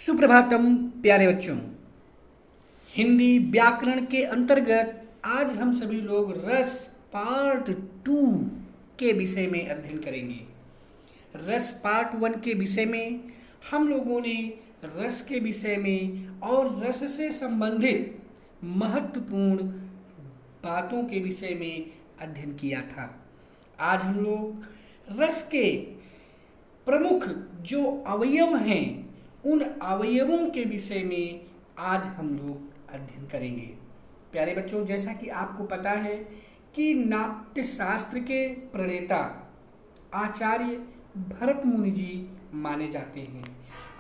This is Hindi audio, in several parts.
सुप्रभातम प्यारे बच्चों। हिंदी व्याकरण के अंतर्गत आज हम सभी लोग रस पार्ट 2 के विषय में अध्ययन करेंगे। रस पार्ट 1 के विषय में हम लोगों ने रस के विषय में और रस से संबंधित महत्वपूर्ण बातों के विषय में अध्ययन किया था। आज हम लोग रस के प्रमुख जो अवयव हैं उन अवयवों के विषय में आज हम लोग अध्ययन करेंगे। प्यारे बच्चों, जैसा कि आपको पता है कि नाट्य शास्त्र के प्रणेता आचार्य भरत मुनि जी माने जाते हैं।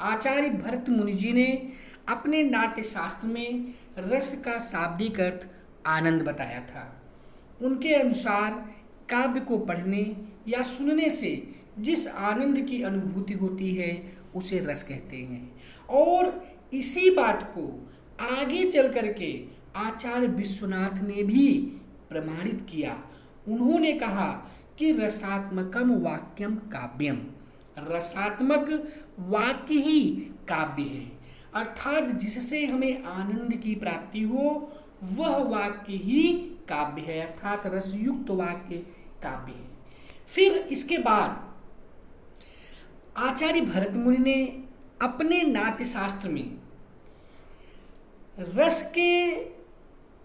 आचार्य भरत मुनि जी ने अपने नाट्य शास्त्र में रस का शाब्दिक अर्थ आनंद बताया था। उनके अनुसार काव्य को पढ़ने या सुनने से जिस आनंद की अनुभूति होती है उसे रस कहते हैं। और इसी बात को आगे चल करके आचार्य विश्वनाथ ने भी प्रमाणित किया। उन्होंने कहा कि रसात्मकम वाक्यम काव्यम, रसात्मक वाक्य ही काव्य है, अर्थात जिससे हमें आनंद की प्राप्ति हो वह वाक्य ही काव्य है, अर्थात रसयुक्त वाक्य काव्य है। फिर इसके बाद आचार्य भरत मुनि ने अपने नाट्य शास्त्र में रस के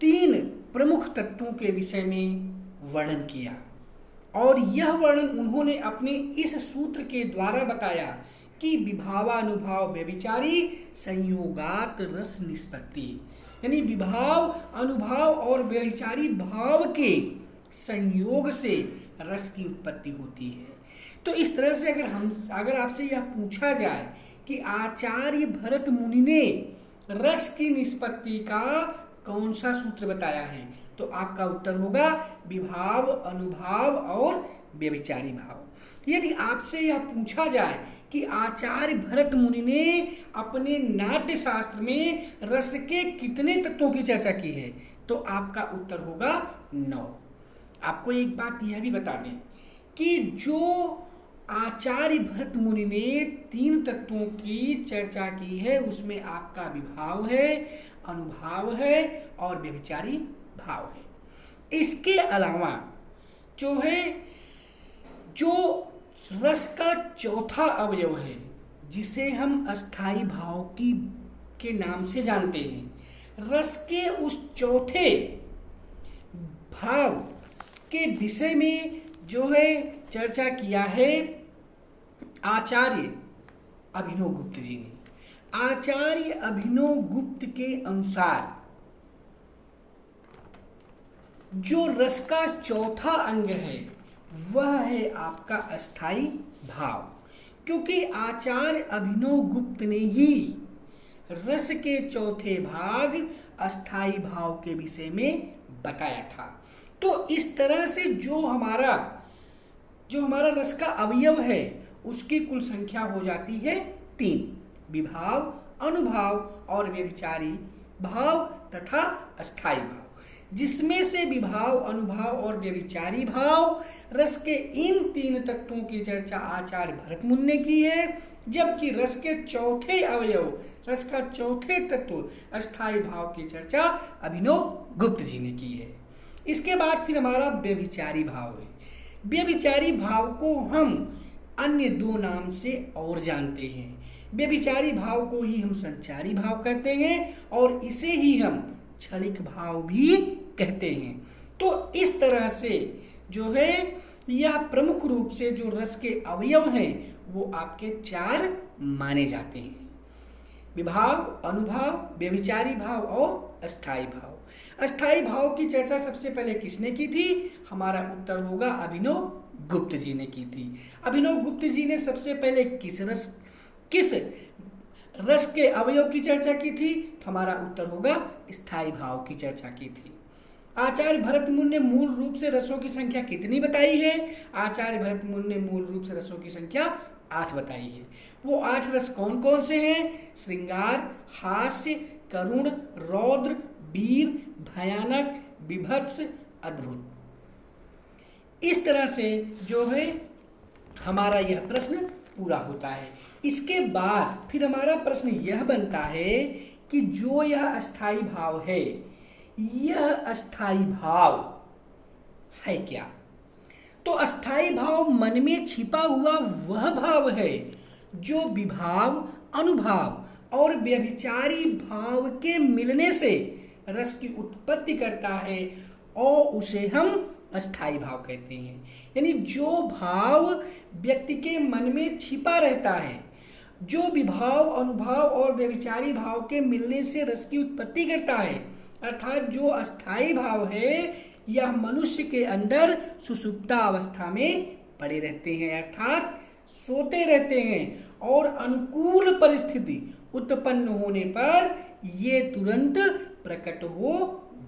3 प्रमुख तत्वों के विषय में वर्णन किया और यह वर्णन उन्होंने अपने इस सूत्र के द्वारा बताया कि विभावानुभाव व्यभिचारी संयोगात रस निष्पत्ति, यानी विभाव अनुभाव और व्यभिचारी भाव के संयोग से रस की उत्पत्ति होती है। तो इस तरह से अगर आपसे यह पूछा जाए कि आचार्य भरत मुनि ने रस की निष्पत्ति का कौन सा सूत्र बताया है, तो आपका उत्तर होगा विभाव अनुभाव और व्यभिचारी भाव। यदि आपसे यह पूछा जाए कि आचार्य भरत मुनि ने अपने नाट्य शास्त्र में रस के कितने तत्वों की चर्चा की है, तो आपका उत्तर होगा 9। आपको एक बात यह भी बता दें कि जो आचार्य भरत मुनि ने 3 तत्वों की चर्चा की है उसमें आपका विभाव है, अनुभाव है और व्यभिचारी भाव है। इसके अलावा जो रस का चौथा अवयव है जिसे हम अस्थाई भाव के नाम से जानते हैं, रस के उस चौथे भाव के विषय में चर्चा किया है आचार्य अभिनव गुप्त जी ने। आचार्य अभिनव गुप्त के अनुसार जो रस का चौथा अंग है वह है आपका अस्थाई भाव, क्योंकि आचार्य अभिनव गुप्त ने ही रस के चौथे भाग अस्थाई भाव के विषय में बताया था। तो इस तरह से जो हमारा रस का अवयव है उसकी कुल संख्या हो जाती है 3, विभाव अनुभाव और व्यभिचारी भाव तथा अस्थाई भाव, जिसमें से विभाव अनुभाव और व्यभिचारी भाव रस के इन 3 तत्वों की चर्चा आचार्य भरत मुनि ने की है, जबकि रस के चौथे अवयव रस का चौथे तत्व अस्थाई भाव की चर्चा अभिनव गुप्त जी ने की है। इसके बाद फिर हमारा व्यभिचारी भाव है। व्यभिचारी भाव को हम अन्य 2 नाम से और जानते हैं। व्यभिचारी भाव को ही हम संचारी भाव कहते हैं और इसे ही हम क्षणिक भाव भी कहते हैं। तो इस तरह से यह प्रमुख रूप से जो रस के अवयव हैं वो आपके 4 माने जाते हैं, विभाव अनुभाव व्यभिचारी भाव और अस्थाई भाव। अस्थाई भाव की चर्चा सबसे पहले किसने की थी? हमारा उत्तर होगा अभिनव गुप्त जी ने की थी। अभिनव गुप्त जी ने सबसे पहले किस रस के अवयव की चर्चा की थी? तो हमारा उत्तर होगा स्थाई भाव की चर्चा की थी। आचार्य भरत मुनि ने मूल रूप से रसों की संख्या कितनी बताई है? आचार्य भरत मुनि ने मूल रूप से रसों की संख्या 8 बताई है। वो 8 रस कौन कौन से हैं? श्रृंगार, हास्य, करुण, रौद्र, वीर, भयानक, विभत्स, अद्भुत। इस तरह से हमारा यह प्रश्न पूरा होता है। इसके बाद फिर हमारा प्रश्न यह बनता है कि जो यह अस्थाई भाव है, यह अस्थाई भाव है क्या? तो अस्थाई भाव मन में छिपा हुआ वह भाव है जो विभाव, अनुभाव और व्यभिचारी भाव के मिलने से रस की उत्पत्ति करता है और उसे हम अस्थाई भाव कहते हैं। यानी जो भाव व्यक्ति के मन में छिपा रहता है, जो विभाव, अनुभाव और व्यभिचारी भाव के मिलने से रस की उत्पत्ति करता है, अर्थात जो अस्थाई भाव है, यह मनुष्य के अंदर सुषुप्ता अवस्था में पड़े रहते हैं, अर्थात सोते रहते हैं और अनुकूल परिस्थिति उत्पन्न होने पर ये तुरंत प्रकट हो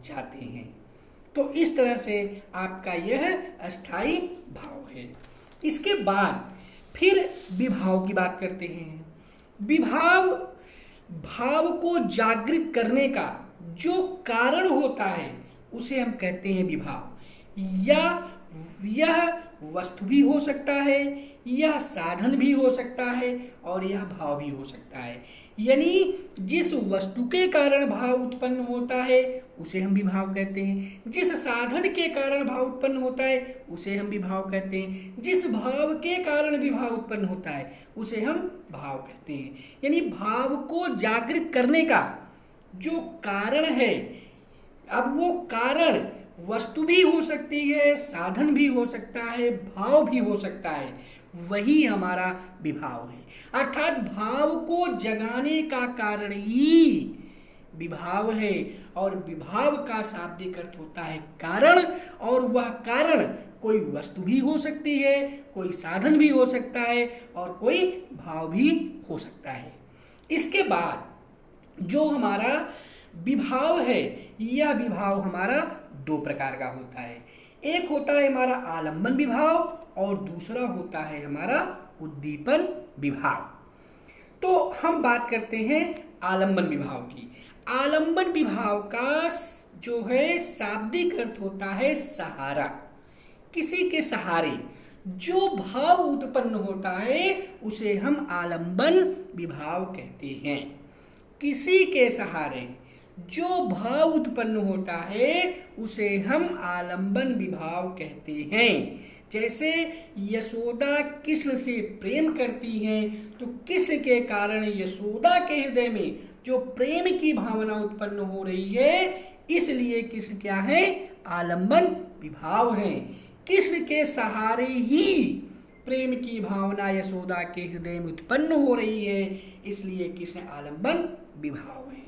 जाते हैं। तो इस तरह से आपका यह अस्थाई भाव है। इसके बाद फिर विभाव की बात करते हैं। विभाव भाव को जागृत करने का जो कारण होता है उसे हम कहते हैं विभाव। या यह वस्तु भी हो सकता है, यह साधन भी हो सकता है और यह भाव भी हो सकता है। यानी जिस वस्तु के कारण भाव उत्पन्न होता है उसे हम विभाव कहते हैं, जिस साधन के कारण भाव उत्पन्न होता है उसे हम विभाव कहते हैं, जिस भाव के कारण विभाव उत्पन्न होता है उसे हम भाव कहते हैं। यानी भाव को जागृत करने का जो कारण है, अब वो कारण वस्तु भी हो सकती है, साधन भी हो सकता है, भाव भी हो सकता है, वही हमारा विभाव है। अर्थात भाव को जगाने का कारण ही विभाव है और विभाव का शाब्दिक अर्थ होता है कारण, और वह कारण कोई वस्तु भी हो सकती है, कोई साधन भी हो सकता है और कोई भाव भी हो सकता है। इसके बाद जो हमारा विभाव है, यह विभाव हमारा दो प्रकार का होता है। एक होता है हमारा आलंबन विभाव और दूसरा होता है हमारा उद्दीपन विभाव। तो हम बात करते हैं आलंबन विभाव की। आलंबन विभाव का जो है शाब्दिक अर्थ होता है सहारा। किसी के सहारे जो भाव उत्पन्न होता है उसे हम आलंबन विभाव कहते हैं। किसी के सहारे जो भाव उत्पन्न होता है उसे हम आलंबन विभाव कहते हैं। जैसे यशोदा कृष्ण से प्रेम करती हैं तो कृष्ण के कारण यशोदा के हृदय में जो प्रेम की भावना उत्पन्न हो रही है, इसलिए कृष्ण क्या है? आलंबन विभाव है। कृष्ण के सहारे ही प्रेम की भावना यशोदा के हृदय में उत्पन्न हो रही है, इसलिए कृष्ण आलंबन विभाव है।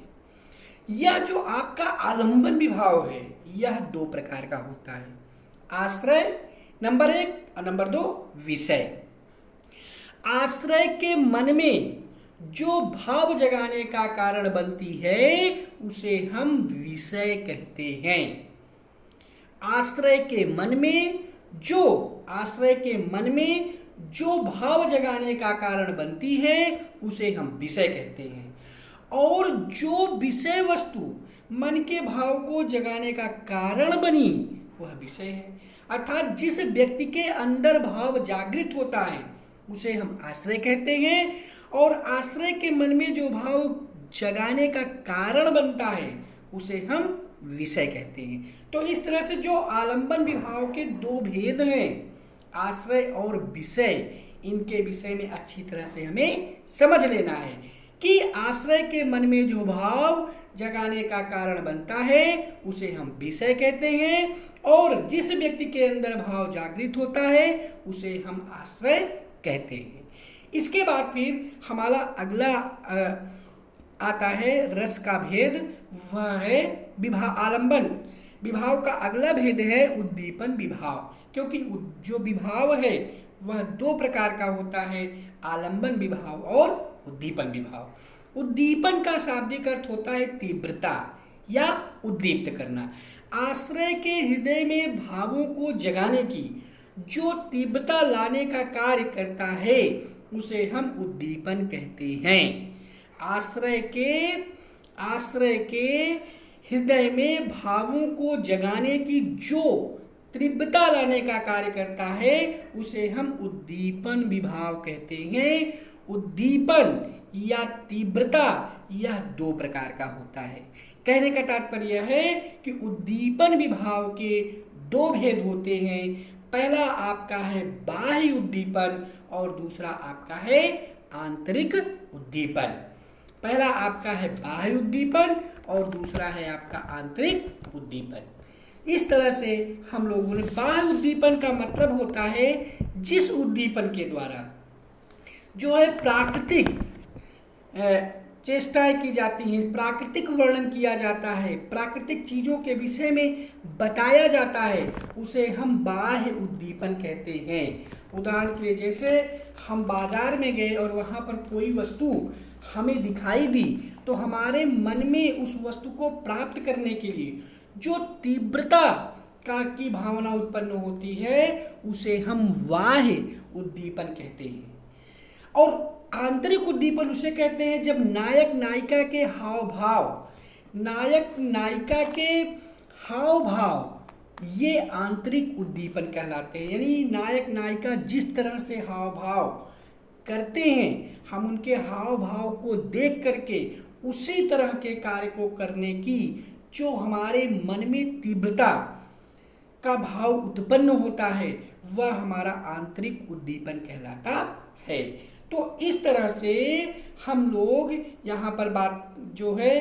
यह जो आपका आलंबन विभाव है, यह दो प्रकार का होता है। आश्रय नंबर 1 और नंबर 2 विषय। आश्रय के मन में जो भाव जगाने का कारण बनती है उसे हम विषय कहते हैं। आश्रय के मन में जो भाव जगाने का कारण बनती है उसे हम विषय कहते हैं। और जो विषय वस्तु मन के भाव को जगाने का कारण बनी वह विषय है। अर्थात जिस व्यक्ति के अंदर भाव जागृत होता है उसे हम आश्रय कहते हैं, और आश्रय के मन में जो भाव जगाने का कारण बनता है उसे हम विषय कहते हैं। तो इस तरह से जो आलंबन विभाव के दो भेद हैं, आश्रय और विषय, इनके विषय में अच्छी तरह से हमें समझ लेना है कि आश्रय के मन में जो भाव जगाने का कारण बनता है उसे हम विषय कहते हैं, और जिस व्यक्ति के अंदर भाव जागृत होता है उसे हम आश्रय कहते हैं। इसके बाद फिर हमारा अगला आता है रस का भेद, वह है आलंबन विभाव का अगला भेद है उद्दीपन विभाव। क्योंकि जो विभाव है वह दो प्रकार का होता है, आलंबन विभाव और उद्दीपन विभाव। उद्दीपन का शाब्दिक अर्थ होता है तीव्रता या उद्दीप्त करना। आश्रय के हृदय में भावों को जगाने की जो तीव्रता लाने का कार्य करता है उसे हम उद्दीपन कहते हैं। आश्रय के हृदय में भावों को जगाने की जो तीव्रता लाने का कार्य करता है उसे हम उद्दीपन विभाव कहते हैं। उद्दीपन या तीव्रता यह दो प्रकार का होता है। कहने का तात्पर्य है कि उद्दीपन विभाव के दो भेद होते हैं। पहला आपका है बाह्य उद्दीपन और दूसरा आपका है आंतरिक उद्दीपन। पहला आपका है बाह्य उद्दीपन और दूसरा है आपका आंतरिक उद्दीपन। इस तरह से हम लोगों ने बाह्य उद्दीपन का मतलब होता है जिस उद्दीपन के द्वारा जो है प्राकृतिक चेष्टाएं की जाती हैं, प्राकृतिक वर्णन किया जाता है, प्राकृतिक चीजों के विषय में बताया जाता है, उसे हम बाह्य उद्दीपन कहते हैं। उदाहरण के लिए जैसे हम बाजार में गए और वहां पर कोई वस्तु हमें दिखाई दी तो हमारे मन में उस वस्तु को प्राप्त करने के लिए जो तीव्रता की भावना उत्पन्न होती है उसे हम बाह्य उद्दीपन कहते हैं। और आंतरिक उद्दीपन उसे कहते हैं जब नायक नायिका के हाव भाव, नायक नायिका के हाव भाव ये आंतरिक उद्दीपन कहलाते हैं। यानी नायक नायिका जिस तरह से हाव भाव करते हैं हम उनके हाव भाव को देख करके उसी तरह के कार्य को करने की जो हमारे मन में तीव्रता का भाव उत्पन्न होता है वह हमारा आंतरिक उद्दीपन कहलाता है। तो इस तरह से हम लोग यहाँ पर बात जो है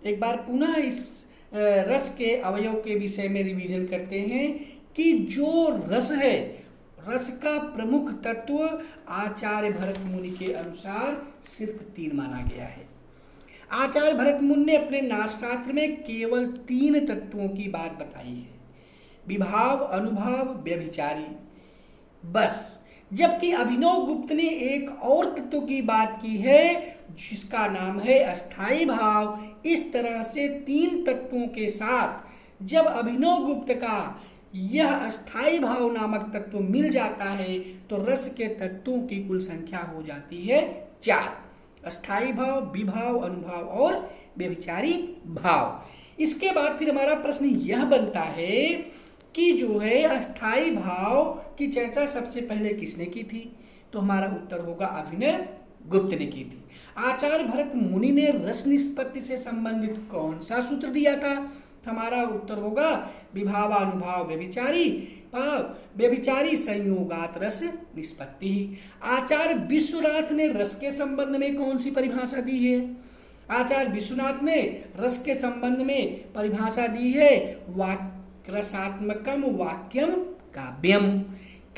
एक बार पुनः इस रस के अवयव के विषय में रिवीजन करते हैं कि जो रस है, रस का प्रमुख तत्व आचार्य भरत मुनि के अनुसार सिर्फ 3 माना गया है। आचार्य भरत मुनि ने अपने नाट्यशास्त्र में केवल 3 तत्वों की बात बताई है, विभाव, अनुभाव, व्यभिचारी, बस। जबकि अभिनव गुप्त ने एक और तत्व की बात की है जिसका नाम है अस्थाई भाव। इस तरह से 3 तत्वों के साथ जब अभिनव गुप्त का यह अस्थाई भाव नामक तत्व मिल जाता है तो रस के तत्वों की कुल संख्या हो जाती है 4, अस्थाई भाव, विभाव, अनुभाव और व्यभिचारी भाव। इसके बाद फिर हमारा प्रश्न यह बनता है कि जो है अस्थाई भाव की चर्चा सबसे पहले किसने की थी? तो हमारा उत्तर होगा अभिनव गुप्त ने की थी। आचार्य भरत मुनि ने रस निष्पत्ति से संबंधित कौन सा सूत्र दिया था? हमारा उत्तर होगा विभावानुभाव व्यभिचारी भाव, व्यभिचारी संयोगात रस निष्पत्ति। आचार्य विश्वनाथ ने रस के संबंध में कौन सी परिभाषा दी है? आचार्य विश्वनाथ ने रस के संबंध में परिभाषा दी है रसात्मकम वाक्यम काव्यम।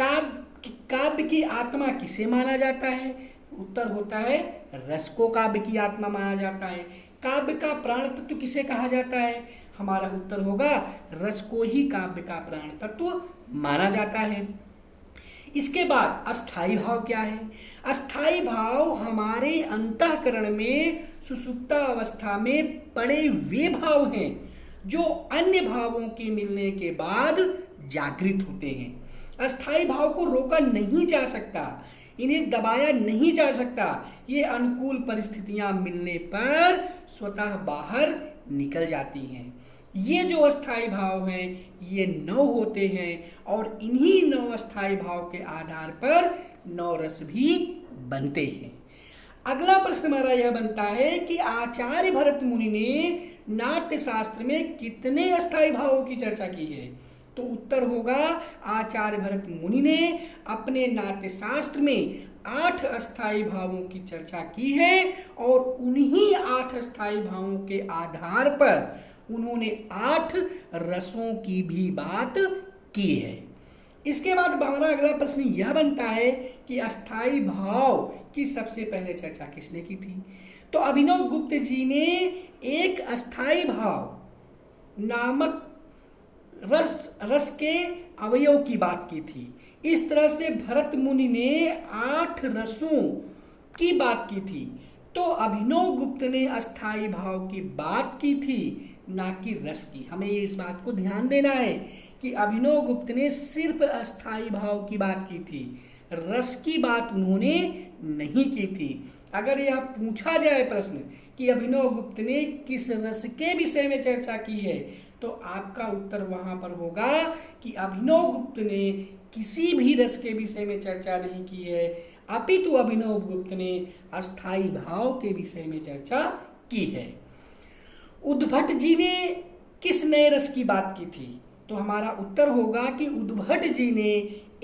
काव्य की आत्मा किसे माना जाता है? उत्तर होता है रस को काव्य की आत्मा माना जाता है। काव्य का प्राण तत्व किसे कहा जाता है? हमारा उत्तर होगा रस को ही काव्य का प्राण तत्व माना जाता है। इसके बाद अस्थाई भाव क्या है? अस्थाई भाव हमारे अंतःकरण में सुषुप्ता अवस्था में पड़े वे भाव हैं जो अन्य भावों के मिलने के बाद जागृत होते हैं। अस्थाई भाव को रोका नहीं जा सकता, इन्हें दबाया नहीं जा सकता, ये अनुकूल परिस्थितियां मिलने पर स्वतः बाहर निकल जाती हैं। ये जो अस्थाई भाव हैं ये 9 होते हैं और इन्हीं 9 अस्थाई भाव के आधार पर 9 रस भी बनते हैं। अगला प्रश्न हमारा यह बनता है कि आचार्य भरत मुनि ने नाट्य शास्त्र में कितने अस्थाई भावों की चर्चा की है? तो उत्तर होगा आचार्य भरत मुनि ने अपने नाट्य शास्त्र में 8 अस्थाई भावों की चर्चा की है और उन्हीं 8 अस्थाई भावों के आधार पर उन्होंने 8 रसों की भी बात की है। इसके बाद हमारा अगला प्रश्न यह बनता है कि अस्थाई भाव की सबसे पहले चर्चा किसने की थी? तो अभिनव गुप्त जी ने एक अस्थाई भाव नामक रस के अवयव की बात की थी। इस तरह से भरत मुनि ने 8 रसों की बात की थी। तो अभिनव गुप्त ने अस्थाई भाव की बात की थी ना कि रस की। हमें ये इस बात को ध्यान देना है कि अभिनव गुप्त ने सिर्फ अस्थाई भाव की बात की थी, रस की बात उन्होंने नहीं की थी। अगर यह पूछा जाए प्रश्न कि अभिनव गुप्त ने किस रस के विषय में चर्चा की है तो आपका उत्तर वहां पर होगा कि अभिनव गुप्त ने किसी भी रस के विषय में चर्चा नहीं की है। अपितु अभिनव गुप्त ने अस्थाई भाव के विषय में चर्चा की है। उद्भट जी ने किस नए रस की बात की थी? तो हमारा उत्तर होगा कि उद्भट जी ने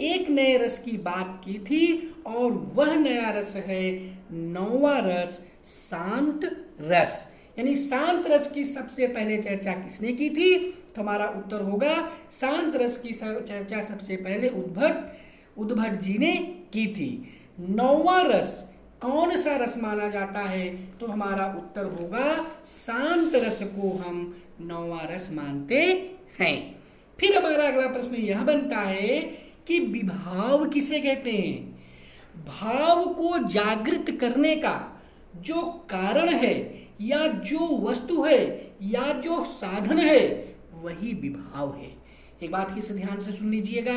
एक नए रस की बात की थी और वह नया रस है नौवां रस, शांत रस। यानी शांत रस की सबसे पहले चर्चा किसने की थी? तो हमारा उत्तर होगा शांत रस की चर्चा सबसे पहले उद्भट जी ने की थी। नौवां रस कौन सा रस माना जाता है? तो हमारा उत्तर होगा शांत रस को हम नौवां रस मानते हैं। फिर हमारा अगला प्रश्न यह बनता है कि विभाव किसे कहते हैं? भाव को जागृत करने का जो कारण है या जो वस्तु है या जो साधन है वही विभाव है। एक बार फिर से ध्यान से सुन लीजिएगा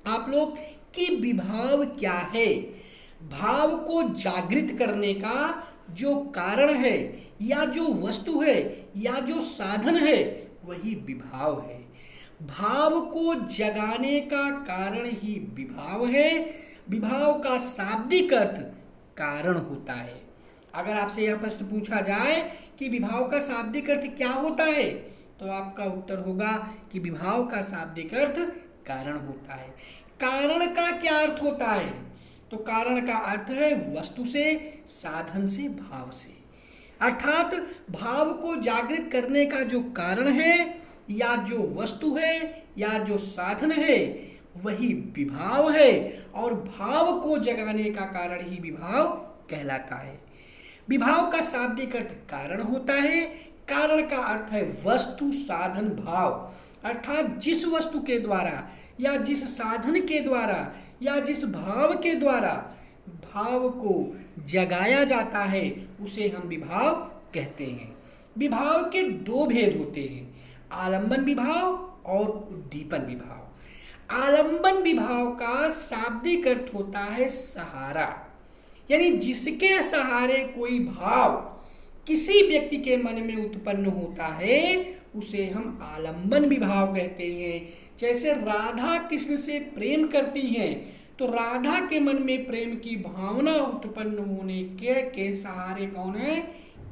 आप लोग कि विभाव क्या है। भाव को जागृत करने का जो कारण है या जो वस्तु है या जो साधन है वही विभाव है। भाव को जगाने का कारण ही विभाव है। विभाव का शाब्दिक अर्थ कारण होता है। अगर आपसे यह प्रश्न पूछा जाए कि विभाव का शाब्दिक अर्थ क्या होता है तो आपका उत्तर होगा कि विभाव का शाब्दिक अर्थ कारण होता है। कारण का क्या अर्थ होता है? तो कारण का अर्थ है वस्तु से, साधन से, भाव से। अर्थात भाव को जागृत करने का जो कारण है या जो वस्तु है या जो साधन है वही विभाव है और भाव को जगाने का कारण ही विभाव कहलाता है। विभाव का शाब्दिक अर्थ कारण होता है। कारण का अर्थ है वस्तु, साधन, भाव। अर्थात जिस वस्तु के द्वारा या जिस साधन के द्वारा या जिस भाव के द्वारा भाव को जगाया जाता है उसे हम विभाव कहते हैं। विभाव के दो भेद होते हैं, आलंबन विभाव और उद्दीपन विभाव। आलंबन विभाव का शाब्दिक अर्थ होता है सहारा, यानी जिसके सहारे कोई भाव किसी व्यक्ति के मन में उत्पन्न होता है उसे हम आलंबन विभाव कहते हैं। जैसे राधा कृष्ण से प्रेम करती हैं तो राधा के मन में प्रेम की भावना उत्पन्न होने के सहारे कौन है?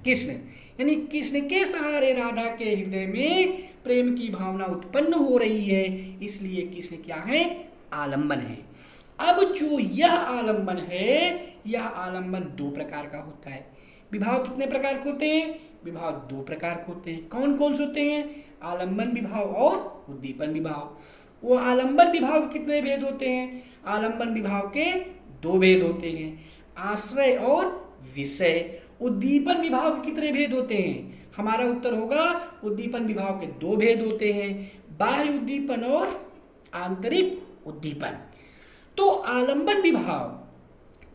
कृष्ण। यानी कृष्ण के सहारे राधा के हृदय में प्रेम की भावना उत्पन्न हो रही है, इसलिए कृष्ण क्या है? आलंबन है। अब जो यह आलंबन है, यह आलंबन दो प्रकार का होता है। विभाव कितने प्रकार के होते हैं? विभाव दो प्रकार के होते हैं। कौन कौन से होते हैं? आलंबन विभाव और उद्दीपन विभाव। वो आलंबन विभाव कितने भेद होते हैं? आलंबन विभाव के दो भेद होते हैं, आश्रय और विषय। उद्दीपन विभाव के कितने भेद होते हैं? हमारा उत्तर होगा उद्दीपन विभाव के दो भेद होते हैं, बाह्य उद्दीपन और आंतरिक उद्दीपन। तो आलंबन विभाव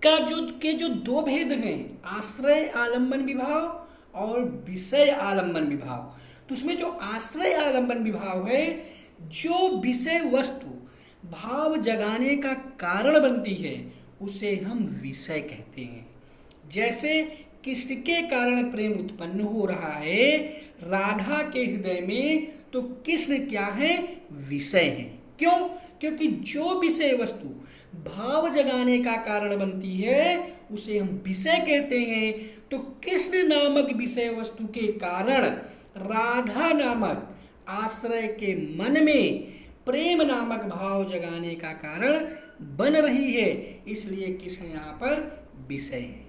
का जो दो भेद हैं, आश्रय आलंबन विभाव और विषय आलंबन विभाव। तो उसमें जो आश्रय आलंबन विभाव है, जो विषय वस्तु भाव जगाने का कारण बनती है उसे हम विषय कहते हैं। जैसे कृष्ण के कारण प्रेम उत्पन्न हो रहा है राधा के हृदय में, तो कृष्ण क्या है? विषय है। क्यों? क्योंकि जो विषय वस्तु भाव जगाने का कारण बनती है उसे हम विषय कहते हैं। तो कृष्ण नामक विषय वस्तु के कारण राधा नामक आश्रय के मन में प्रेम नामक भाव जगाने का कारण बन रही है, इसलिए कृष्ण यहाँ पर विषय है।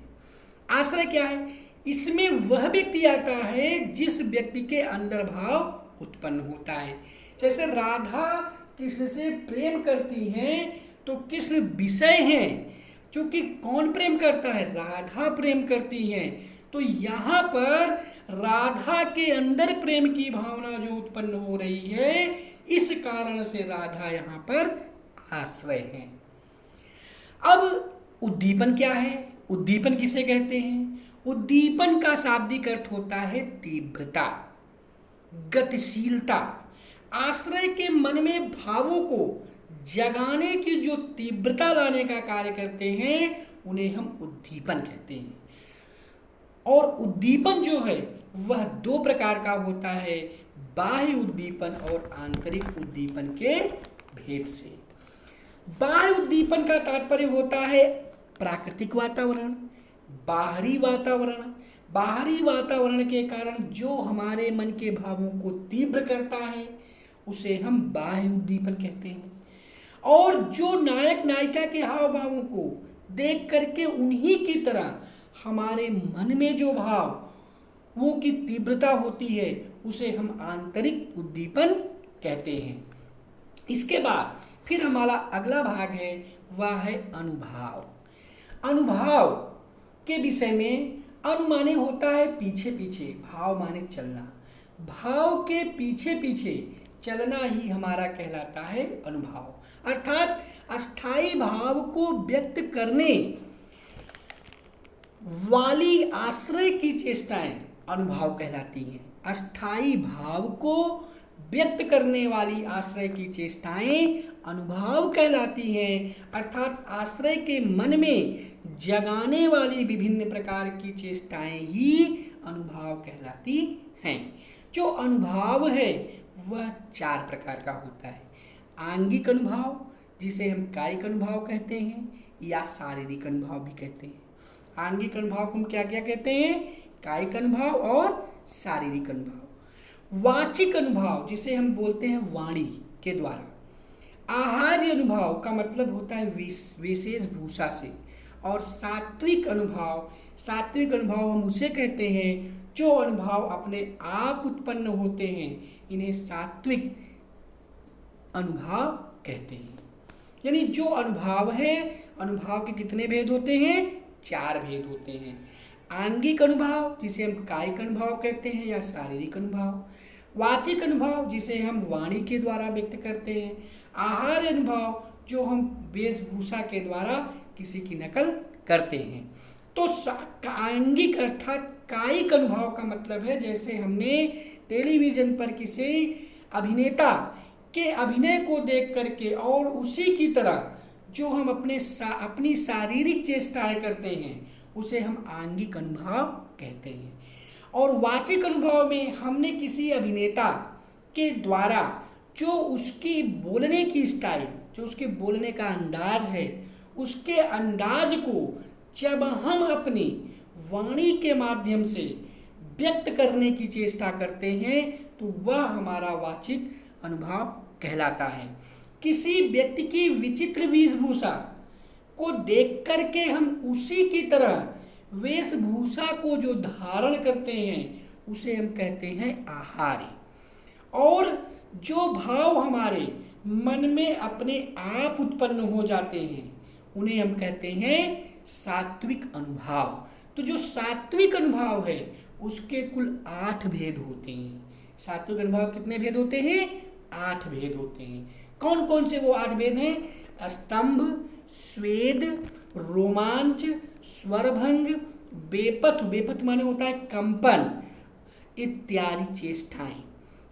आश्रय क्या है? इसमें वह व्यक्ति आता है जिस व्यक्ति के अंदर भाव उत्पन्न होता है। जैसे राधा कृष्ण से प्रेम करती हैं तो कृष्ण विषय हैं, क्योंकि कौन प्रेम करता है? राधा प्रेम करती हैं। तो यहाँ पर राधा के अंदर प्रेम की भावना जो उत्पन्न हो रही है, इस कारण से राधा यहाँ पर आश्रय है। अब उद्दीपन क्या है? उद्दीपन किसे कहते हैं? उद्दीपन का शाब्दिक अर्थ होता है तीव्रता, गतिशीलता। आश्रय के मन में भावों को जगाने की जो तीव्रता लाने का कार्य करते हैं उन्हें हम उद्दीपन कहते हैं। और उद्दीपन जो है वह दो प्रकार का होता है, बाह्य उद्दीपन और आंतरिक उद्दीपन के भेद से। बाह्य उद्दीपन का तात्पर्य होता है प्राकृतिक वातावरण, बाहरी वातावरण। बाहरी वातावरण के कारण जो हमारे मन के भावों को तीव्र करता है उसे हम बाह्य उद्दीपन कहते हैं। और जो नायक नायिका के हाव भावों को देख करके उन्हीं की तरह हमारे मन में जो भाव वो की तीव्रता होती है उसे हम आंतरिक उद्दीपन कहते हैं। इसके बाद फिर हमारा अगला भाग है वह है अनुभाव। अनुभाव के विषय में अनु माने होता है पीछे पीछे, भाव माने चलना। भाव के पीछे पीछे चलना ही हमारा कहलाता है अनुभाव। अर्थात अस्थाई भाव को व्यक्त करने वाली आश्रय की चेष्टाएं अनुभाव कहलाती हैं। अस्थाई भाव को व्यक्त करने वाली आश्रय की चेष्टाएं अनुभाव कहलाती हैं। अर्थात आश्रय के मन में जगाने वाली विभिन्न प्रकार की चेष्टाएं ही अनुभाव कहलाती हैं। जो अनुभाव है वह 4 प्रकार का होता है। आंगिक अनुभाव, जिसे हम कायिक अनुभाव कहते हैं या शारीरिक अनुभाव भी कहते हैं। आंगिक अनुभाव को हम क्या क्या कहते हैं? कायिक अनुभाव और शारीरिक अनुभाव। वाचिक अनुभाव, जिसे हम बोलते हैं वाणी के द्वारा। आहार्य अनुभाव का मतलब होता है विशेष भूषा से। और सात्विक अनुभाव, सात्विक अनुभाव हम उसे कहते हैं जो अनुभाव अपने आप उत्पन्न होते हैं, इन्हें सात्विक अनुभाव कहते हैं। यानी जो अनुभाव है, अनुभाव के कितने भेद होते हैं? 4 भेद होते हैं। आंगिक अनुभाव, जिसे हम कायिक अनुभाव कहते हैं या शारीरिक अनुभाव। वाचिक अनुभाव, जिसे हम वाणी के द्वारा व्यक्त करते हैं। आहार अनुभाव, जो हम वेशभूषा के द्वारा किसी की नकल करते हैं। तो आंगिक अर्थात कायिक अनुभाव का मतलब है जैसे हमने टेलीविजन पर किसी अभिनेता के अभिनय को देख करके और उसी की तरह जो हम अपनी शारीरिक चेष्टाएं करते हैं उसे हम आंगिक अनुभाव कहते हैं। और वाचिक अनुभाव में हमने किसी अभिनेता के द्वारा जो उसकी बोलने की स्टाइल, जो उसके बोलने का अंदाज है, उसके अंदाज को जब हम अपनी वाणी के माध्यम से व्यक्त करने की चेष्टा करते हैं तो वह हमारा वाचिक अनुभाव कहलाता है। किसी व्यक्ति की विचित्र वेशभूषा को देख करके हम उसी की तरह वेशभूषा को जो धारण करते हैं उसे हम कहते हैं आहार्य। और जो भाव हमारे मन में अपने आप उत्पन्न हो जाते हैं उन्हें हम कहते हैं सात्विक अनुभाव। तो जो सात्विक अनुभाव है उसके कुल 8 भेद होते हैं। सात्विक अनुभाव कितने भेद होते हैं? 8 भेद होते हैं। कौन कौन से वो 8 भेद हैं? स्तंभ, स्वेद, रोमांच, स्वरभंग, बेपथ, बेपथ माने होता है कंपन इत्यादि चेष्टाएं।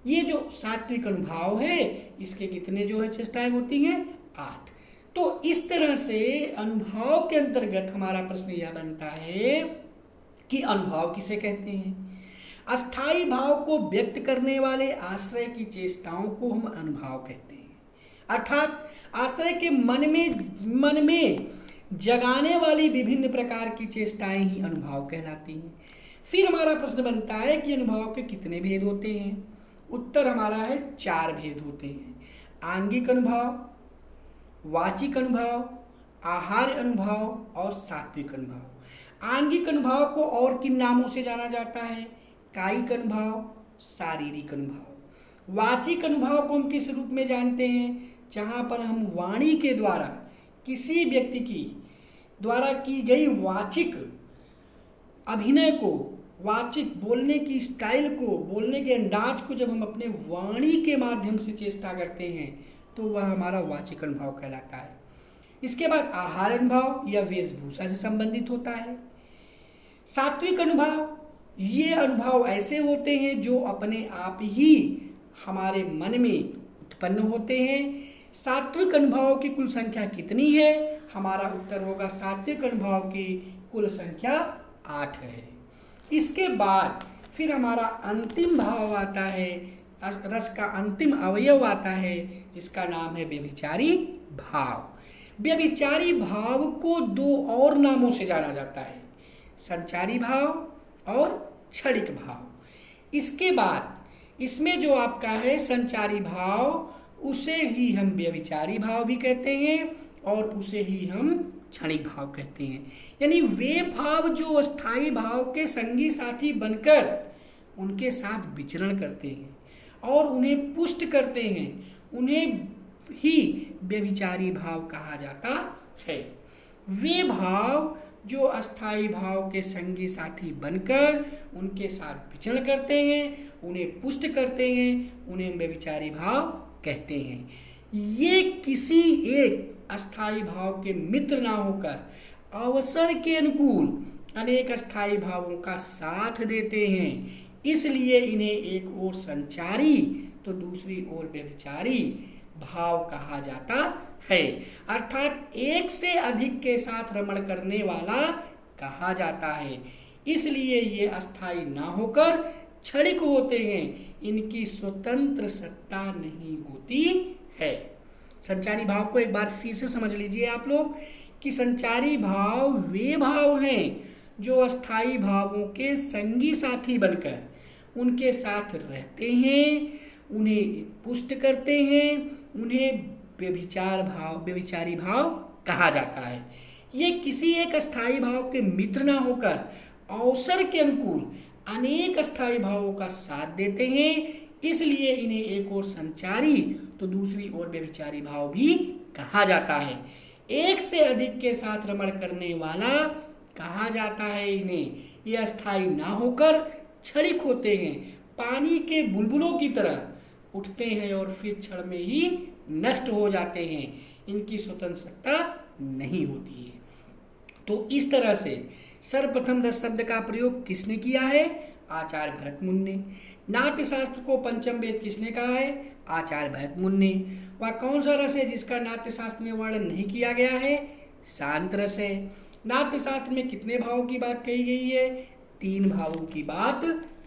ये जो सात्विक अनुभाव है इसके कितने जो है चेष्टाएं होती हैं? 8। तो इस तरह से अनुभाव के अंतर्गत हमारा प्रश्न यह बनता है कि अनुभाव किसे कहते हैं? अस्थाई भाव को व्यक्त करने वाले आश्रय की चेष्टाओं को हम अनुभाव कहते हैं। अर्थात आश्रय के मन में जगाने वाली विभिन्न प्रकार की चेष्टाएं ही अनुभाव कहलाती हैं। फिर हमारा प्रश्न बनता है कि अनुभाव के कितने भेद होते हैं? उत्तर हमारा है 4 भेद होते हैं। आंगिक अनुभाव, वाचिक अनुभाव, आहार्य अनुभाव और सात्विक अनुभाव। आंगिक अनुभाव को और किन नामों से जाना जाता है? कायिक अनुभाव, शारीरिक अनुभाव। वाचिक अनुभाव को हम किस रूप में जानते हैं? जहाँ पर हम वाणी के द्वारा किसी व्यक्ति की द्वारा की गई वाचिक अभिनय को, वाचिक बोलने की स्टाइल को, बोलने के अंदाज को जब हम अपने वाणी के माध्यम से चेष्टा करते हैं तो वह हमारा वाचिक अनुभाव कहलाता है। इसके बाद आहार अनुभाव या वेशभूषा से संबंधित होता है। सात्विक अनुभाव, ये अनुभाव ऐसे होते हैं जो अपने आप ही हमारे मन में उत्पन्न होते हैं। सात्विक अनुभाव की कुल संख्या कितनी है? हमारा उत्तर होगा सात्विक अनुभाव की कुल संख्या 8 है। इसके बाद फिर हमारा अंतिम भाव आता है, रस का अंतिम अवयव आता है जिसका नाम है व्यभिचारी भाव। व्यभिचारी भाव को दो और नामों से जाना जाता है, संचारी भाव और क्षणिक भाव। इसके बाद इसमें जो आपका है संचारी भाव, उसे ही हम व्यभिचारी भाव भी कहते हैं और उसे ही हम क्षणिक भाव कहते हैं। यानी वे भाव जो अस्थाई भाव के संगी साथी बनकर उनके साथ विचरण करते हैं और उन्हें पुष्ट करते हैं, उन्हें ही व्यभिचारी भाव कहा जाता है। वे भाव जो अस्थाई भाव के संगी साथी बनकर उनके साथ विचरण करते हैं, उन्हें पुष्ट करते हैं, उन्हें व्यभिचारी भाव कहते हैं। ये किसी एक अस्थाई भाव के मित्र ना होकर अवसर के अनुकूल अनेक अस्थाई भावों का साथ देते हैं, इसलिए इन्हें एक ओर संचारी तो दूसरी ओर व्यभिचारी भाव कहा जाता है। अर्थात एक से अधिक के साथ रमण करने वाला कहा जाता है, इसलिए ये अस्थाई ना होकर क्षणिक होते हैं, इनकी स्वतंत्र सत्ता नहीं होती है। संचारी भाव को एक बार फिर से समझ लीजिए आप लोग कि संचारी भाव वे भाव हैं जो अस्थाई भावों के संगी साथी बनकर उनके साथ रहते हैं, उन्हें पुष्ट करते हैं, उन्हें व्यभिचारी भाव कहा जाता है। ये किसी एक अस्थाई भाव के मित्र ना होकर अवसर के अनुकूल अनेक अस्थाई भावों का साथ देते हैं, इसलिए इन्हें एक ओर संचारी तो दूसरी ओर व्यभिचारी भाव भी कहा जाता है। एक से अधिक के साथ रमण करने वाला कहा जाता है इन्हें। ये अस्थाई ना होकर क्षणिक होते हैं, पानी के बुलबुलों की तरह उठते हैं और फिर क्षण में ही नष्ट हो जाते हैं, इनकी स्वतंत्रता नहीं होती है। तो इस तरह से सर्वप्रथम 10 शब्द का प्रयोग किसने किया है? आचार्य भरत मुनि ने। नाट्य शास्त्र को पंचम वेद किसने कहा है? आचार्य भरत मुनि ने। वह कौन सा रस है जिसका नाट्य शास्त्र में वर्णन नहीं किया गया है? शांत रस है। नाट्य शास्त्र में कितने भावों की बात कही गई है? 3 भावों की बात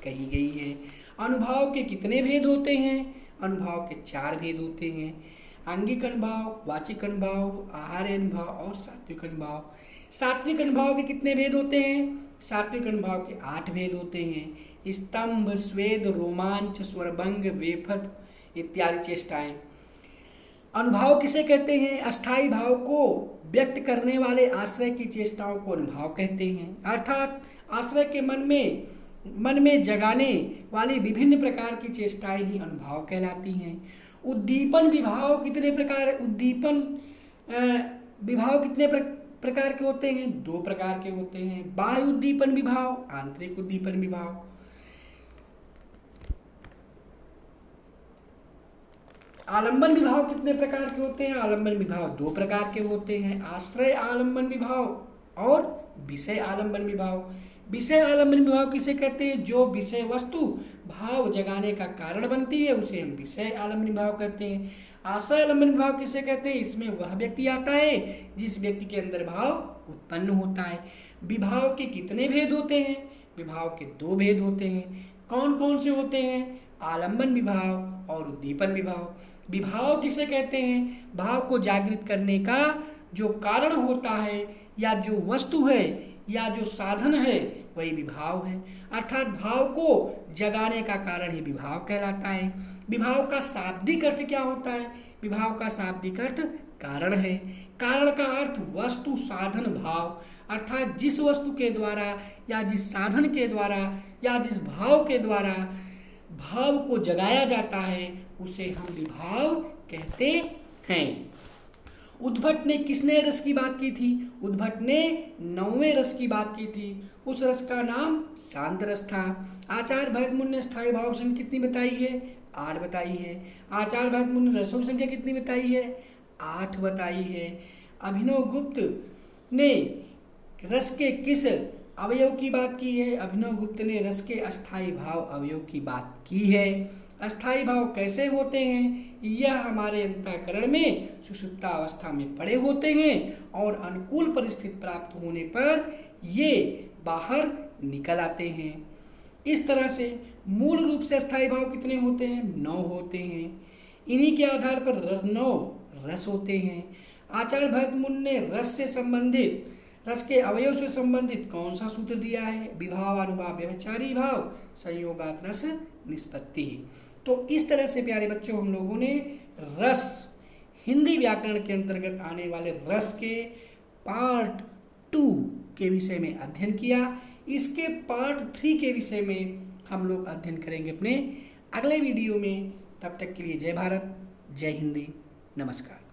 कही गई है। अनुभाव के कितने भेद होते हैं? अनुभाव के 4 भेद होते हैं, आंगिक अनुभाव, वाचिक अनुभाव, आहार्य अनुभाव और सात्विक अनुभाव। सात्विक अनुभाव के कितने भेद होते हैं? सात्विक अनुभाव के 8 भेद होते हैं, स्तंभ, स्वेद, रोमांच, स्वरभंग, वेफत इत्यादि चेष्टाएं। अनुभाव किसे कहते हैं? अस्थाई भाव को व्यक्त करने वाले आश्रय की चेष्टाओं को अनुभाव कहते हैं। अर्थात आश्रय के मन में जगाने वाली विभिन्न प्रकार की चेष्टाएं ही अनुभाव कहलाती हैं। उद्दीपन विभाव कितने प्रकार विभाव कितने प्रकार के होते हैं? 2 प्रकार के होते हैं, बाह्य उद्दीपन विभाव, आंतरिक उद्दीपन विभाव। आलंबन विभाव कितने प्रकार के होते हैं? आलंबन विभाव 2 प्रकार के होते हैं, आश्रय आलंबन विभाव और विषय आलंबन विभाव। विषय आलंबन विभाव किसे कहते हैं? जो विषय वस्तु भाव जगाने का कारण बनती है उसे हम विषय आलंबन विभाव कहते हैं। आश्रय आलंबन विभाव किसे कहते हैं? इसमें वह व्यक्ति आता है जिस व्यक्ति के अंदर भाव उत्पन्न होता है। विभाव के कितने भेद होते हैं? विभाव के 2 भेद होते हैं। कौन कौन से होते हैं? आलंबन विभाव और उद्दीपन विभाव। विभाव किसे कहते हैं? भाव को जागृत करने का जो कारण होता है या जो वस्तु है या जो साधन है वही विभाव है। अर्थात भाव को जगाने का कारण ही विभाव कहलाता है। विभाव का शाब्दिक अर्थ क्या होता है? विभाव का शाब्दिक अर्थ कारण है। कारण का अर्थ वस्तु, साधन, भाव। अर्थात जिस वस्तु के द्वारा या जिस साधन के द्वारा या जिस भाव के द्वारा भाव को जगाया जाता है उसे हम विभाव कहते हैं। उद्भट ने किसने रस की बात की थी? उद्भट ने 9वें रस की बात की थी। उस रस का नाम शांत रस था। आचार्य भरत मुनि ने स्थायी भाव संख्या कितनी बताई है? 8 बताई है। आचार्य भरत मुनि ने रसों की संख्या कितनी बताई है? 8 बताई है। अभिनव गुप्त ने रस के किस अवयव की बात की है? अभिनव गुप्त ने रस के अस्थाई भाव अवयव की बात की है। अस्थाई भाव कैसे होते हैं? यह हमारे अंतःकरण में सुषुप्ता अवस्था में पड़े होते हैं और अनुकूल परिस्थिति प्राप्त होने पर ये बाहर निकल आते हैं। इस तरह से मूल रूप से अस्थाई भाव कितने होते हैं? 9 होते हैं। इन्हीं के आधार पर 9 रस होते हैं। आचार्य भरतमुनि ने रस के अवयव से संबंधित कौन सा सूत्र दिया है? विभाव अनुभाव व्यभिचारी भाव संयोगात रस निष्पत्ति। तो इस तरह से प्यारे बच्चों हम लोगों ने रस, हिंदी व्याकरण के अंतर्गत आने वाले रस के पार्ट 2 के विषय में अध्ययन किया। इसके पार्ट 3 के विषय में हम लोग अध्ययन करेंगे अपने अगले वीडियो में। तब तक के लिए जय भारत, जय हिंदी, नमस्कार।